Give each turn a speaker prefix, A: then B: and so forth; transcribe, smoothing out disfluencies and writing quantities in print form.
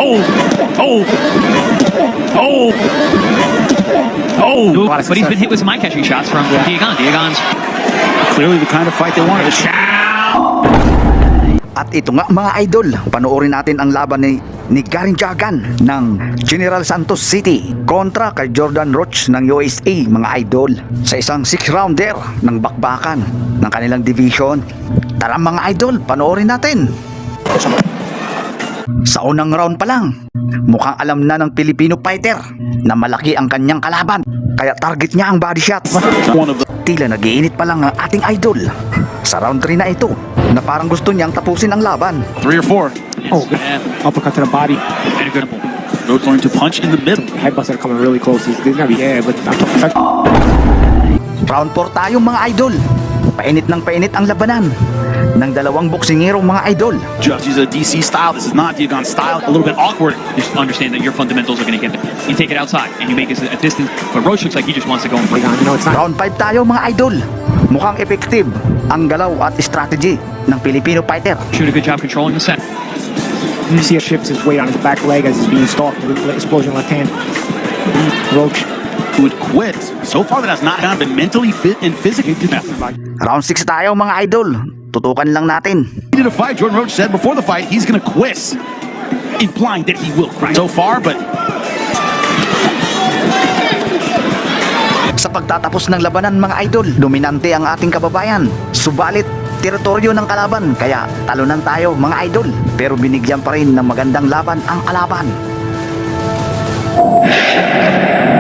A: Oh! Oh! Oh! Oh!
B: But he's been hit with some eye-catching shots from Diagon. Diagon's
A: Clearly the kind of fight they wanted.
C: At ito nga mga idol, panoorin natin ang laban ni Garen Jagan ng General Santos City kontra kay Jordan Roach ng USA mga idol sa isang 6-rounder ng bakbakan ng kanilang division. Tara mga idol, panoorin natin. Sa unang round pa lang, mukhang alam na ng Filipino fighter na malaki ang kanyang kalaban, kaya target niya ang body shot. Tila nagiinit pa lang ang ating idol sa round 3 na ito, na parang gusto niyang tapusin ang laban.
A: 3 or 4.
D: Oh, good. Uppercut to the body.
B: and a good pull.
A: Roach learned to punch in the middle.
D: Headbutts are coming really close. He's gonna be but
C: Round 4 tayo mga idol. Painit ng painit ang labanan ng dalawang boksingero mga idol.
A: Just use a DC style. This is not Diagon style. A little bit awkward.
B: Just understand that your fundamentals are going to get there. You take it outside and you make it a distance, but Roach looks like he just wants to go and play.
D: you know it's not.
C: Round 5 tayo mga idol. Mukhang effective ang galaw at strategy ng Filipino fighter.
B: Shoot a good job controlling the set.
D: You see he shifts his weight on his back leg as he's being stalked with the explosion left hand. Roach.
A: Who would quit. So far that has not been mentally fit and physically.
C: Round 6 tayo mga idol. Tutukan lang natin.
A: He did a fight. Jordan Roach said before the fight he's gonna quit, implying that he will cry so far, but
C: Sa pagtatapos ng labanan mga idol, dominante ang ating kababayan. Subalit, teritoryo ng kalaban, kaya talunan tayo mga idol. Pero binigyan pa rin ng magandang laban ang kalaban.